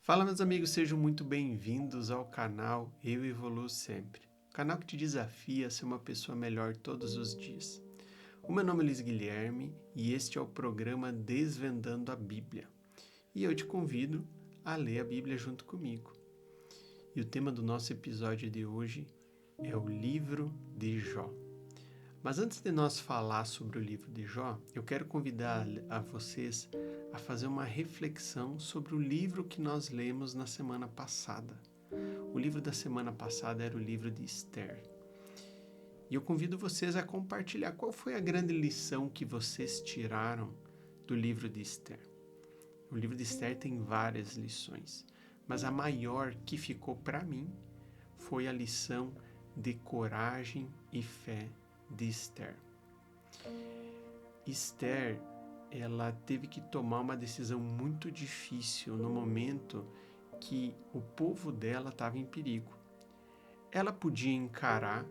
Fala, meus amigos, sejam muito bem-vindos ao canal Eu Evoluo Sempre, o canal que te desafia a ser uma pessoa melhor todos os dias. O meu nome é Luiz Guilherme e este é o programa Desvendando a Bíblia. E eu te convido a ler a Bíblia junto comigo. E o tema do nosso episódio de hoje é o livro de Jó. Mas antes de nós falar sobre o livro de Jó, eu quero convidar a vocês a fazer uma reflexão sobre o livro que nós lemos na semana passada. O livro da semana passada era o livro de Esther. E eu convido vocês a compartilhar qual foi a grande lição que vocês tiraram do livro de Esther. O livro de Esther tem várias lições, mas a maior que ficou para mim foi a lição de coragem e fé de Esther. Esther, ela teve que tomar uma decisão muito difícil no momento que o povo dela estava em perigo. Ela podia encarar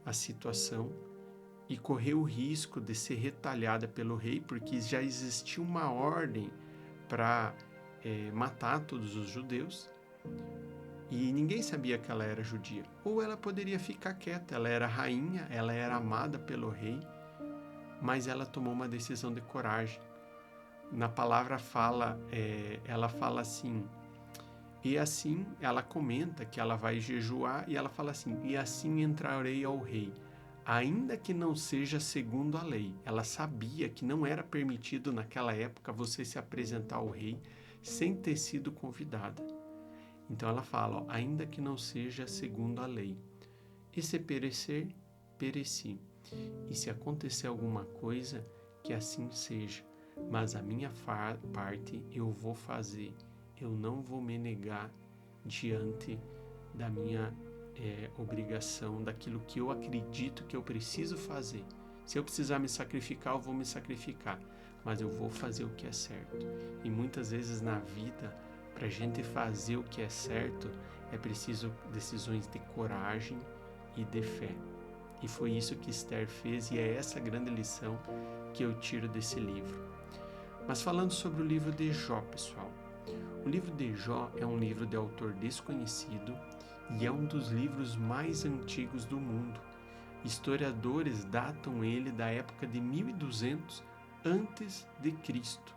a situação e correr o risco de ser retalhada pelo rei, porque já existia uma ordem para matar todos os judeus, e ninguém sabia que ela era judia. Ou ela poderia ficar quieta, ela era rainha, ela era amada pelo rei, mas ela tomou uma decisão de coragem. Na palavra ela fala assim, e assim ela comenta que ela vai jejuar, e ela fala assim, e assim entrarei ao rei, ainda que não seja segundo a lei. Ela sabia que não era permitido naquela época você se apresentar ao rei sem ter sido convidada. Então ela fala, ainda que não seja segundo a lei. E se perecer, pereci. E se acontecer alguma coisa, que assim seja. Mas a minha parte eu vou fazer. Eu não vou me negar diante da minha obrigação, daquilo que eu acredito que eu preciso fazer. Se eu precisar me sacrificar, eu vou me sacrificar. Mas eu vou fazer o que é certo. E muitas vezes na vida, para a gente fazer o que é certo, é preciso decisões de coragem e de fé. E foi isso que Esther fez, e é essa grande lição que eu tiro desse livro. Mas falando sobre o livro de Jó, pessoal. O livro de Jó é um livro de autor desconhecido e é um dos livros mais antigos do mundo. Historiadores datam ele da época de 1200 antes de Cristo.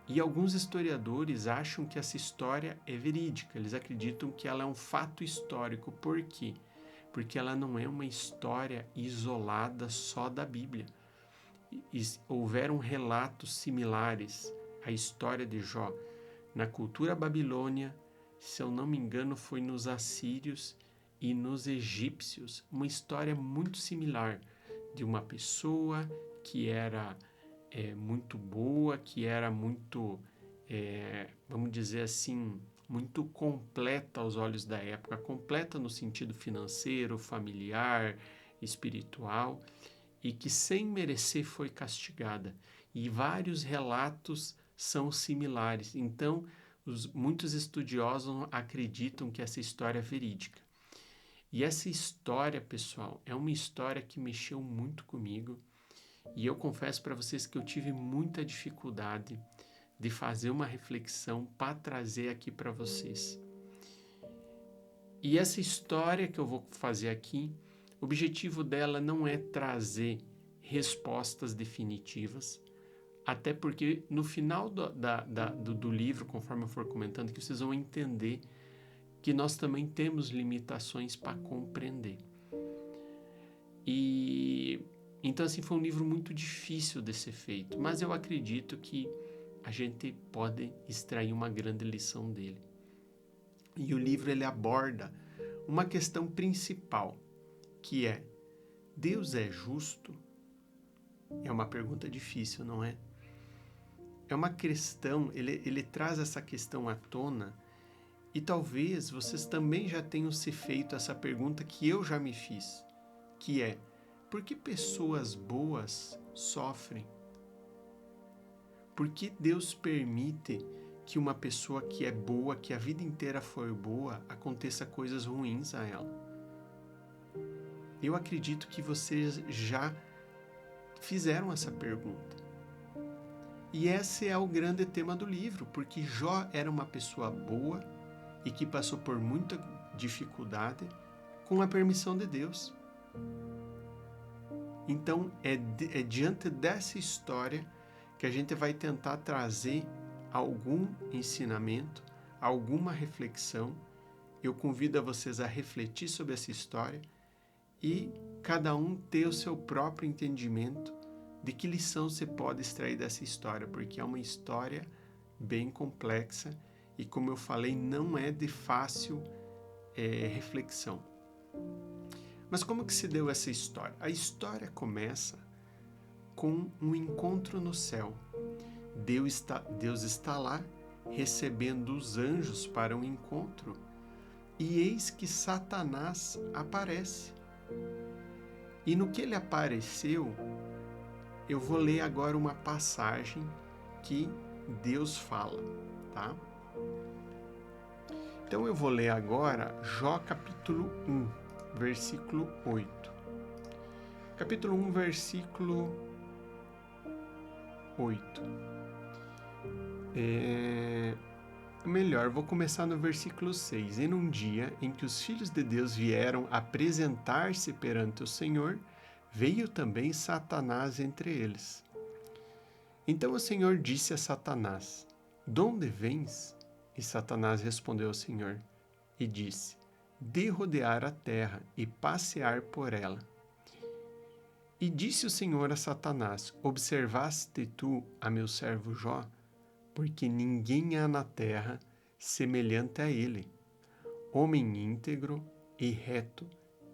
E alguns historiadores acham que essa história é verídica, eles acreditam que ela é um fato histórico. Por quê? Porque ela não é uma história isolada só da Bíblia. Houveram relatos similares à história de Jó na cultura babilônia, se eu não me engano foi nos assírios e nos egípcios, uma história muito similar de uma pessoa que era muito boa, que era muito, vamos dizer assim, muito completa aos olhos da época, completa no sentido financeiro, familiar, espiritual, e que sem merecer foi castigada. E vários relatos são similares. Então, muitos estudiosos acreditam que essa história é verídica. E essa história, pessoal, é uma história que mexeu muito comigo. E eu confesso para vocês que eu tive muita dificuldade de fazer uma reflexão para trazer aqui para vocês. E essa história que eu vou fazer aqui, o objetivo dela não é trazer respostas definitivas, até porque no final do livro, conforme eu for comentando, que vocês vão entender que nós também temos limitações para compreender. E então, assim, foi um livro muito difícil de ser feito, mas eu acredito que a gente pode extrair uma grande lição dele. E o livro ele aborda uma questão principal, que é: Deus é justo? É uma pergunta difícil, não é? É uma questão, ele traz essa questão à tona, e talvez vocês também já tenham se feito essa pergunta que eu já me fiz, que é: por que pessoas boas sofrem? Por que Deus permite que uma pessoa que é boa, que a vida inteira foi boa, aconteça coisas ruins a ela? Eu acredito que vocês já fizeram essa pergunta. E esse é o grande tema do livro, porque Jó era uma pessoa boa e que passou por muita dificuldade com a permissão de Deus. Então, é diante dessa história que a gente vai tentar trazer algum ensinamento, alguma reflexão. Eu convido a vocês a refletir sobre essa história e cada um ter o seu próprio entendimento de que lição você pode extrair dessa história, porque é uma história bem complexa e, como eu falei, não é de fácil reflexão. Mas como que se deu essa história? A história começa com um encontro no céu. Deus está lá recebendo os anjos para um encontro e eis que Satanás aparece. E no que ele apareceu, eu vou ler agora uma passagem que Deus fala, tá? Então eu vou ler agora Jó capítulo 1, versículo 8. Capítulo 1, versículo 8. Melhor, vou começar no versículo 6. E num dia em que os filhos de Deus vieram apresentar-se perante o Senhor, veio também Satanás entre eles. Então o Senhor disse a Satanás: "De onde vens?" E Satanás respondeu ao Senhor e disse: "De rodear a terra e passear por ela." E disse o Senhor a Satanás: "Observaste tu a meu servo Jó? Porque ninguém há na terra semelhante a ele, homem íntegro e reto,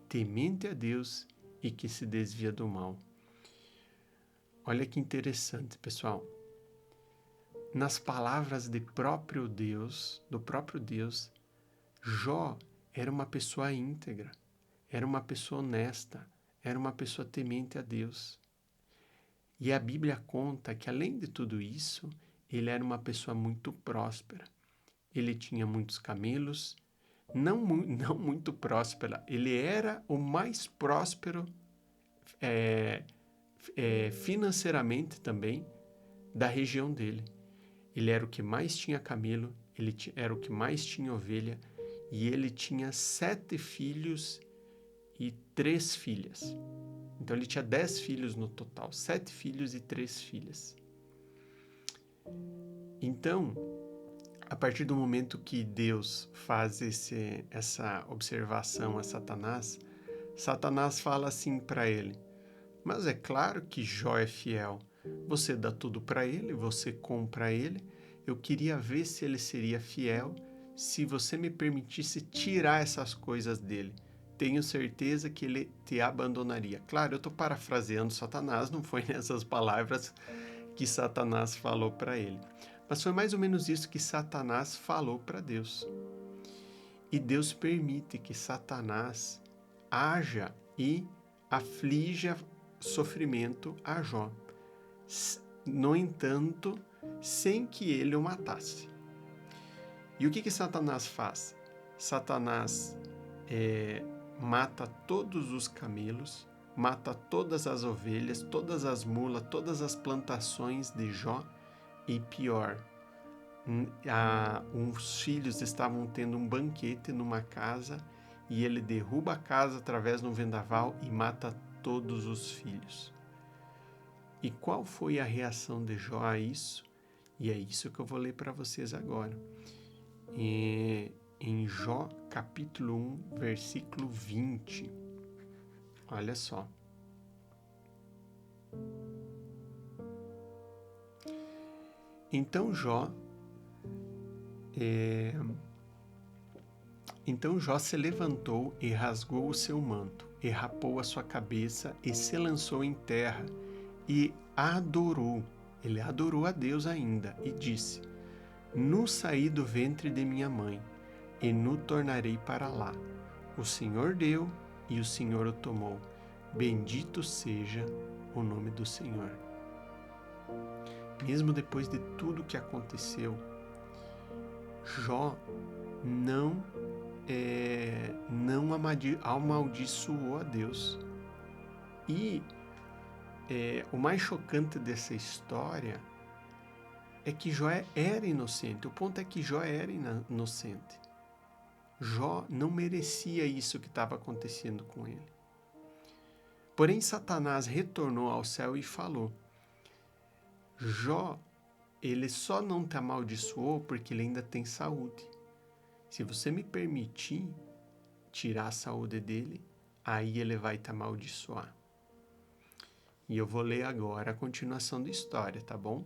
temente a Deus e que se desvia do mal." Olha que interessante, pessoal. Nas palavras do próprio Deus, Jó era uma pessoa íntegra, era uma pessoa honesta, era uma pessoa temente a Deus. E a Bíblia conta que, além de tudo isso, ele era uma pessoa muito próspera. Ele tinha muitos camelos, não muito próspera, ele era o mais próspero financeiramente também da região dele. Ele era o que mais tinha camelo, era o que mais tinha ovelha, e ele tinha 7 filhos e 3 filhas. Então ele tinha 10 filhos no total, 7 filhos e 3 filhas. Então, a partir do momento que Deus faz essa observação a Satanás, Satanás fala assim para ele: "Mas é claro que Jó é fiel. Você dá tudo para ele, você compra ele. Eu queria ver se ele seria fiel se você me permitisse tirar essas coisas dele. Tenho certeza que ele te abandonaria." Claro, eu estou parafraseando Satanás, não foi nessas palavras que Satanás falou para ele. Mas foi mais ou menos isso que Satanás falou para Deus. E Deus permite que Satanás haja e aflija sofrimento a Jó. No entanto, sem que ele o matasse. E o que Satanás faz? Satanás mata todos os camelos, mata todas as ovelhas, todas as mulas, todas as plantações de Jó. E pior, os filhos estavam tendo um banquete numa casa e ele derruba a casa através de um vendaval e mata todos os filhos. E qual foi a reação de Jó a isso? E é isso que eu vou ler para vocês agora. Em Jó, capítulo 1, versículo 20. Olha só. Então Jó se levantou e rasgou o seu manto, e rapou a sua cabeça, e se lançou em terra, e adorou. Ele adorou a Deus ainda, e disse: "Nu saí do ventre de minha mãe, e nu tornarei para lá. O Senhor deu, e o Senhor o tomou. Bendito seja o nome do Senhor." Mesmo depois de tudo que aconteceu, Jó não amaldiçoou a Deus. E o mais chocante dessa história é que Jó era inocente. O ponto é que Jó era inocente. Jó não merecia isso que estava acontecendo com ele. Porém, Satanás retornou ao céu e falou: Jó, ele só não te amaldiçoou porque ele ainda tem saúde. Se você me permitir tirar a saúde dele, aí ele vai te amaldiçoar. E eu vou ler agora a continuação da história, tá bom?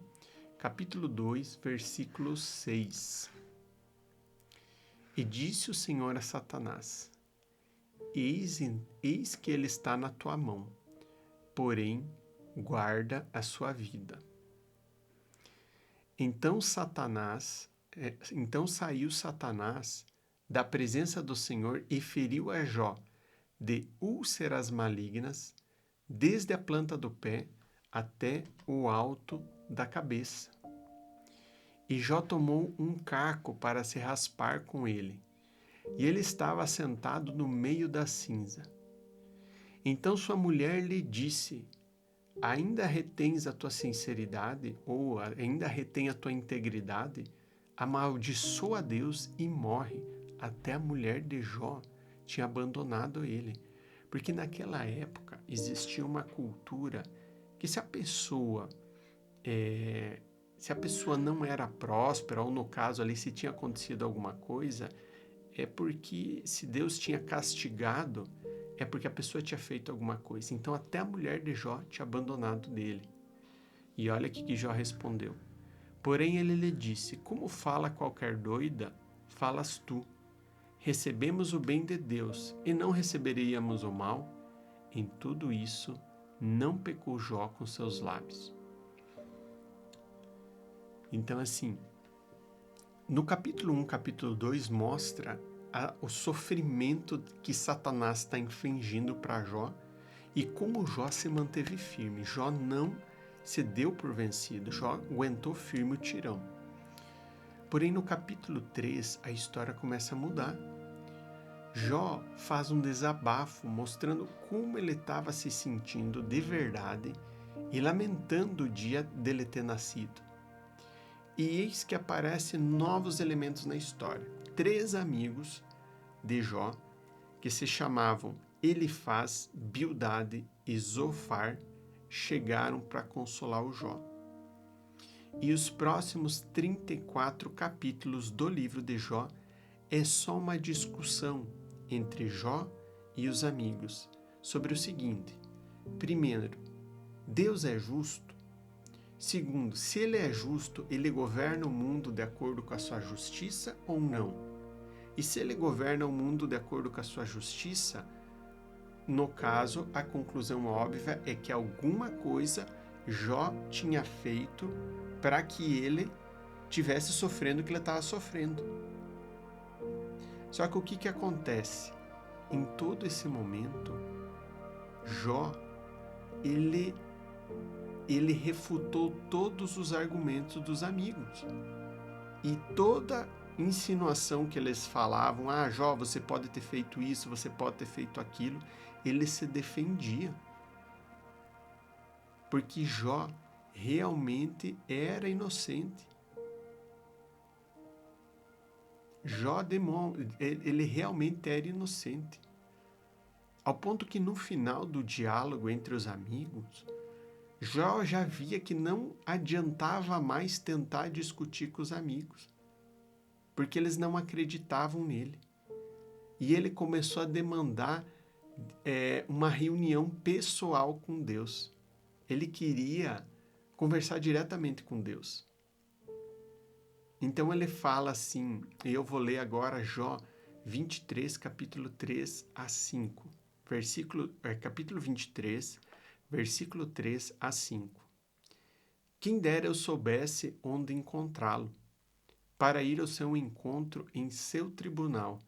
Capítulo 2, versículo 6. E disse o Senhor a Satanás: Eis que ele está na tua mão, porém guarda a sua vida. Então saiu Satanás da presença do Senhor e feriu a Jó de úlceras malignas, desde a planta do pé até o alto da cabeça. E Jó tomou um caco para se raspar com ele, e ele estava sentado no meio da cinza. Então sua mulher lhe disse: Ainda retens a tua sinceridade, ou ainda retém a tua integridade? Amaldiçoa a Deus e morre. Até a mulher de Jó tinha abandonado ele. Porque naquela época existia uma cultura que se a pessoa não era próspera, ou no caso ali se tinha acontecido alguma coisa, é porque se Deus tinha castigado, é porque a pessoa tinha feito alguma coisa. Então até a mulher de Jó tinha abandonado dele. E olha o que Jó respondeu. Porém ele lhe disse: Como fala qualquer doida, falas tu. Recebemos o bem de Deus e não receberíamos o mal? Em tudo isso não pecou Jó com seus lábios. Então assim, no capítulo 1, capítulo 2 mostra o sofrimento que Satanás está infligindo para Jó e como Jó se manteve firme. Jó não se deu por vencido, Jó aguentou firme o tirão. Porém, no capítulo 3, a história começa a mudar. Jó faz um desabafo mostrando como ele estava se sentindo de verdade e lamentando o dia dele ter nascido. E eis que aparecem novos elementos na história. 3 amigos de Jó, que se chamavam Elifaz, Bildade e Zofar, chegaram para consolar o Jó. E os próximos 34 capítulos do livro de Jó é só uma discussão entre Jó e os amigos sobre o seguinte: primeiro, Deus é justo? Segundo, se ele é justo, ele governa o mundo de acordo com a sua justiça ou não? E se ele governa o mundo de acordo com a sua justiça, no caso, a conclusão óbvia é que alguma coisa Jó tinha feito para que ele tivesse sofrendo o que ele estava sofrendo. Só que o que acontece? Em todo esse momento, Jó, ele refutou todos os argumentos dos amigos. E toda insinuação que eles falavam, Jó, você pode ter feito isso, você pode ter feito aquilo, ele se defendia. Porque Jó realmente era inocente. Jó, ele realmente era inocente. Ao ponto que no final do diálogo entre os amigos, Jó já via que não adiantava mais tentar discutir com os amigos, porque eles não acreditavam nele. E ele começou a demandar uma reunião pessoal com Deus. Ele queria conversar diretamente com Deus. Então ele fala assim, e eu vou ler agora Jó 23, capítulo 3 a 5. Capítulo 23, versículo 3 a 5. Quem dera eu soubesse onde encontrá-lo, para ir ao seu encontro em seu tribunal.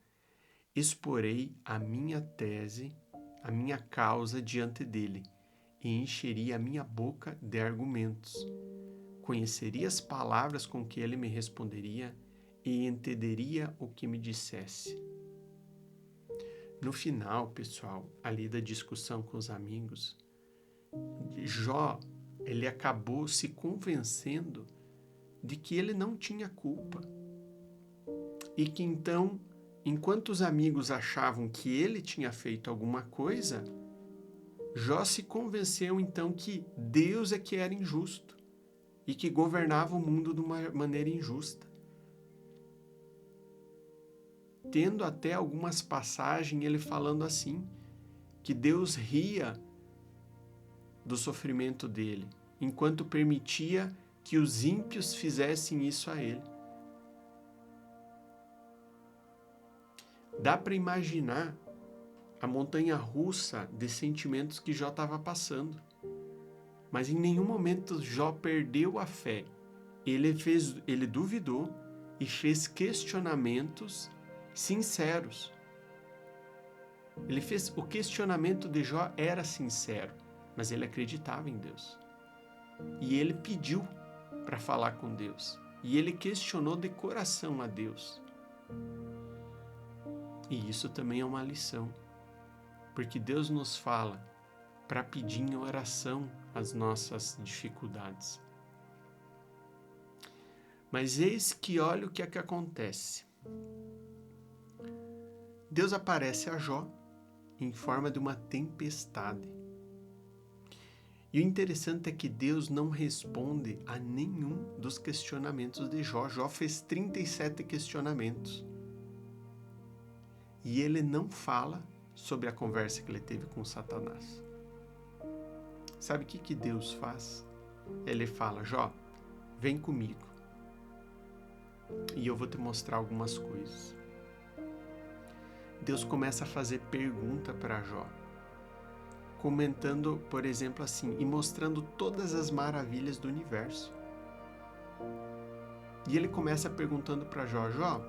Exporei a minha tese, a minha causa diante dele, e encheria a minha boca de argumentos. Conheceria as palavras com que ele me responderia e entenderia o que me dissesse. No final, pessoal, ali da discussão com os amigos, Jó, ele acabou se convencendo de que ele não tinha culpa. E que então, enquanto os amigos achavam que ele tinha feito alguma coisa, Jó se convenceu então que Deus é que era injusto e que governava o mundo de uma maneira injusta. Tendo até algumas passagens ele falando assim, que Deus ria do sofrimento dele, enquanto permitia que os ímpios fizessem isso a ele. Dá para imaginar a montanha-russa de sentimentos que Jó estava passando. Mas em nenhum momento Jó perdeu a fé. Ele duvidou e fez questionamentos sinceros. O questionamento de Jó era sincero, mas ele acreditava em Deus. E ele pediu para falar com Deus. E ele questionou de coração a Deus. E isso também é uma lição, porque Deus nos fala para pedir em oração as nossas dificuldades. Mas eis que olha o que é que acontece. Deus aparece a Jó em forma de uma tempestade. E o interessante é que Deus não responde a nenhum dos questionamentos de Jó. Jó fez 37 questionamentos. E ele não fala sobre a conversa que ele teve com Satanás. Sabe o que Deus faz? Ele fala, Jó, vem comigo e eu vou te mostrar algumas coisas. Deus começa a fazer pergunta para Jó, comentando, por exemplo, assim, e mostrando todas as maravilhas do universo. E ele começa perguntando para Jó, Jó,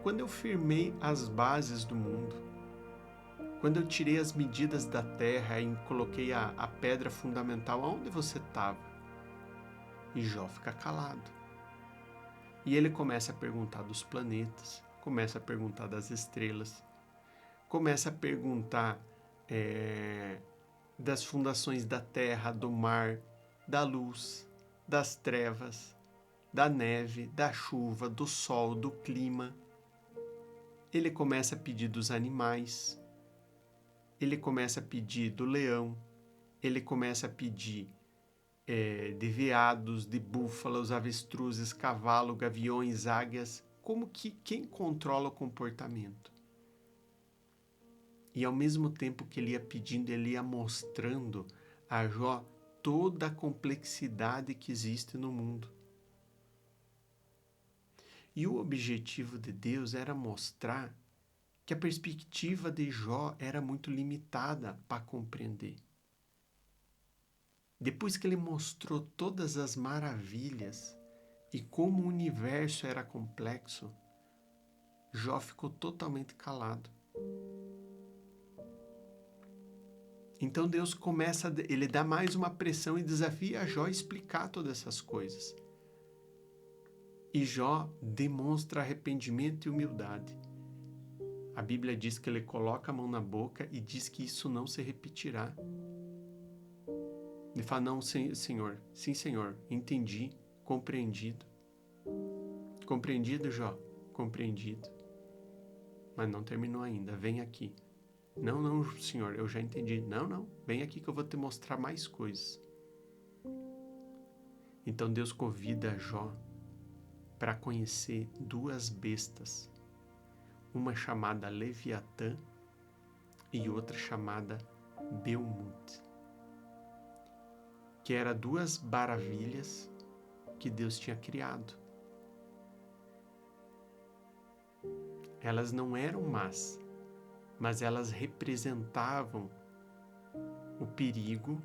quando eu firmei as bases do mundo, quando eu tirei as medidas da terra e coloquei a pedra fundamental, aonde você estava? E Jó fica calado. E ele começa a perguntar dos planetas, começa a perguntar das estrelas, começa a perguntar das fundações da terra, do mar, da luz, das trevas, da neve, da chuva, do sol, do clima. Ele começa a pedir dos animais, ele começa a pedir do leão, ele começa a pedir de veados, de búfalos, avestruzes, cavalo, gaviões, águias, como que quem controla o comportamento? E ao mesmo tempo que ele ia pedindo, ele ia mostrando a Jó toda a complexidade que existe no mundo. E o objetivo de Deus era mostrar que a perspectiva de Jó era muito limitada para compreender. Depois que ele mostrou todas as maravilhas e como o universo era complexo, Jó ficou totalmente calado. Então Deus ele dá mais uma pressão e desafia a Jó a explicar todas essas coisas. E Jó demonstra arrependimento e humildade. A Bíblia diz que ele coloca a mão na boca e diz que isso não se repetirá. Ele fala, não, Senhor, sim, Senhor, entendi, compreendido. Compreendido, Jó? Compreendido. Mas não terminou ainda, vem aqui. Não, Senhor, eu já entendi. Não, vem aqui que eu vou te mostrar mais coisas. Então Deus convida Jó para conhecer duas bestas, uma chamada Leviatã e outra chamada Belmut, que eram duas maravilhas que Deus tinha criado. Elas não eram más, mas elas representavam o perigo.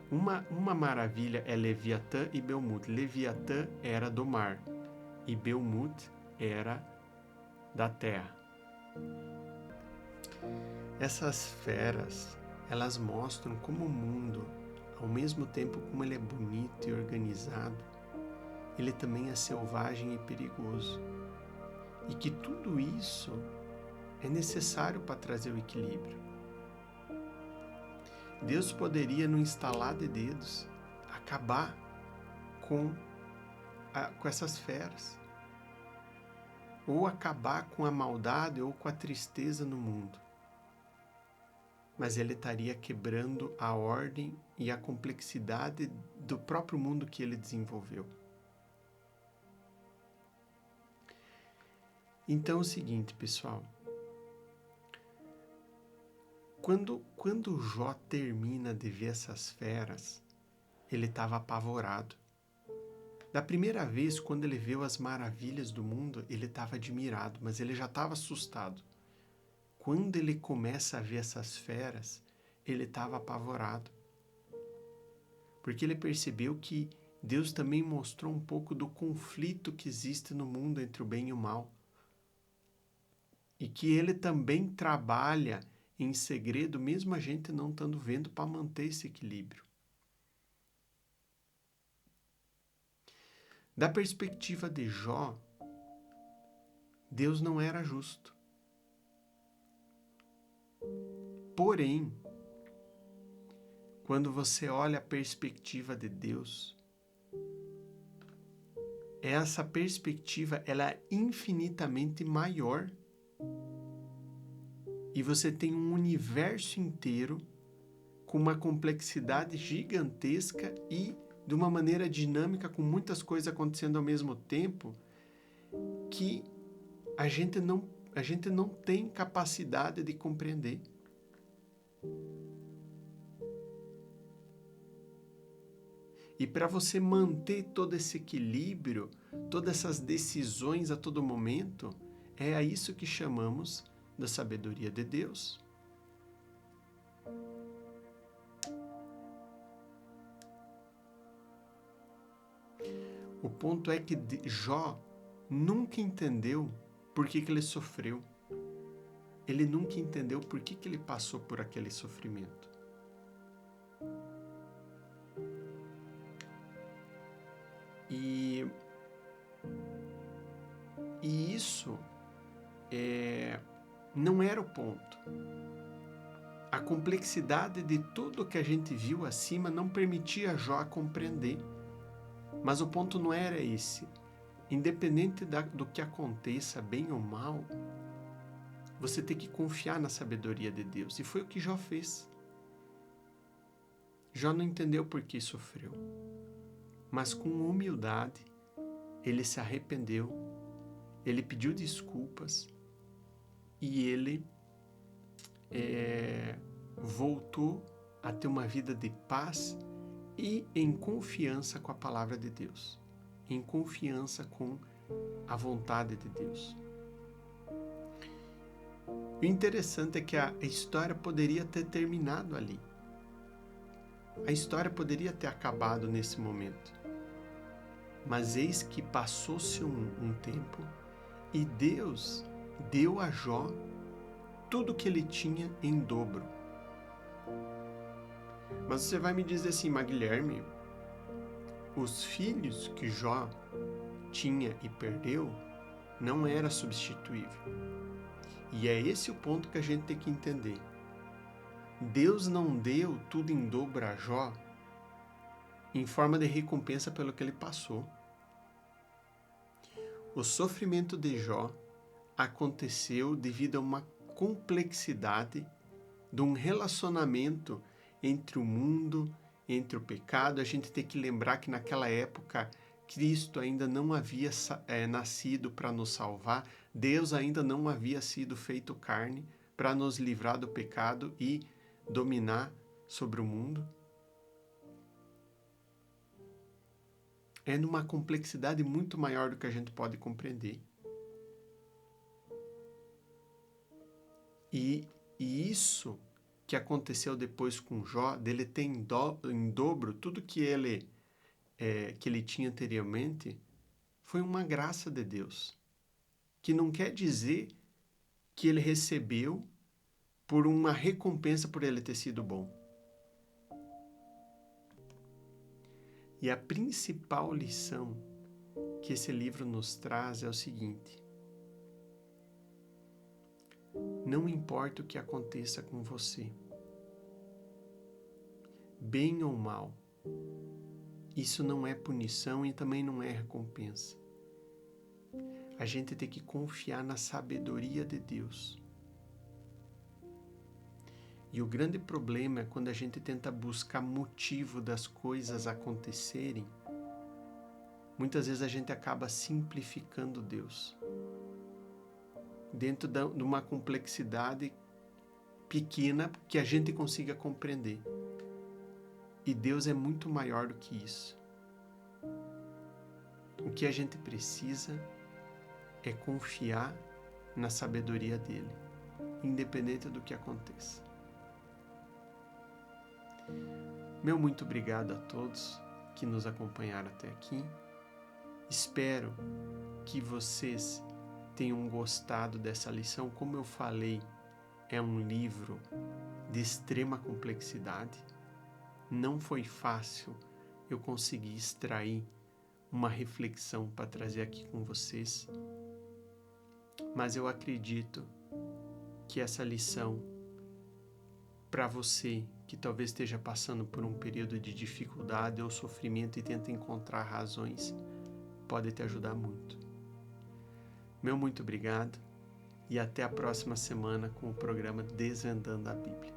Uma maravilha é Leviatã e Belmut. Leviatã era do mar e Belmut era da terra. Essas feras, elas mostram como o mundo, ao mesmo tempo como ele é bonito e organizado, ele também é selvagem e perigoso. E que tudo isso é necessário para trazer o equilíbrio. Deus poderia, no instalar de dedos, acabar com com essas feras, ou acabar com a maldade ou com a tristeza no mundo. Mas ele estaria quebrando a ordem e a complexidade do próprio mundo que ele desenvolveu. Então é o seguinte, pessoal. Quando Jó termina de ver essas feras, ele estava apavorado. Da primeira vez, quando ele viu as maravilhas do mundo, ele estava admirado, mas ele já estava assustado. Quando ele começa a ver essas feras, ele estava apavorado. Porque ele percebeu que Deus também mostrou um pouco do conflito que existe no mundo entre o bem e o mal. E que ele também trabalha em segredo, mesmo a gente não estando vendo, para manter esse equilíbrio. Da perspectiva de Jó, Deus não era justo. Porém, quando você olha a perspectiva de Deus, essa perspectiva ela é infinitamente maior. E você tem um universo inteiro com uma complexidade gigantesca e de uma maneira dinâmica, com muitas coisas acontecendo ao mesmo tempo, que a gente não tem capacidade de compreender. E para você manter todo esse equilíbrio, todas essas decisões a todo momento, é a isso que chamamos da sabedoria de Deus. O ponto é que Jó nunca entendeu por que ele sofreu. Ele nunca entendeu por que ele passou por aquele sofrimento. E isso não era o ponto. A complexidade de tudo que a gente viu acima não permitia Jó compreender. Mas o ponto não era esse. Independente do que aconteça, bem ou mal, você tem que confiar na sabedoria de Deus. E foi o que Jó fez. Jó não entendeu por que sofreu. Mas com humildade, ele se arrependeu, ele pediu desculpas e ele voltou a ter uma vida de paz e em confiança com a palavra de Deus, em confiança com a vontade de Deus. O interessante é que a história poderia ter terminado ali. A história poderia ter acabado nesse momento. Mas eis que passou-se um tempo e Deus deu a Jó tudo que ele tinha em dobro. Mas você vai me dizer assim, mas Guilherme, os filhos que Jó tinha e perdeu não era substituível. E é esse o ponto que a gente tem que entender. Deus não deu tudo em dobro a Jó em forma de recompensa pelo que ele passou. O sofrimento de Jó aconteceu devido a uma complexidade de um relacionamento entre o mundo, entre o pecado. A gente tem que lembrar que naquela época Cristo ainda não havia nascido para nos salvar, Deus ainda não havia sido feito carne para nos livrar do pecado e dominar sobre o mundo. É numa complexidade muito maior do que a gente pode compreender. E isso que aconteceu depois com Jó, dele ter em dobro tudo que ele tinha anteriormente, foi uma graça de Deus. Que não quer dizer que ele recebeu por uma recompensa por ele ter sido bom. E a principal lição que esse livro nos traz é o seguinte: não importa o que aconteça com você, bem ou mal, Isso não é punição e também não é recompensa. A gente tem que confiar na sabedoria de Deus. E o grande problema é quando a gente tenta buscar motivo das coisas acontecerem. Muitas vezes a gente acaba simplificando Deus dentro de uma complexidade pequena que a gente consiga compreender. E Deus é muito maior do que isso. O que a gente precisa é confiar na sabedoria dele, independente do que aconteça. Meu muito obrigado a todos que nos acompanharam até aqui. Espero que vocês tenham gostado dessa lição. Como eu falei, é um livro de extrema complexidade. Não foi fácil eu conseguir extrair uma reflexão para trazer aqui com vocês, mas eu acredito que essa lição, para você que talvez esteja passando por um período de dificuldade ou sofrimento e tenta encontrar razões, pode te ajudar muito. Meu muito obrigado e até a próxima semana com o programa Desvendando a Bíblia.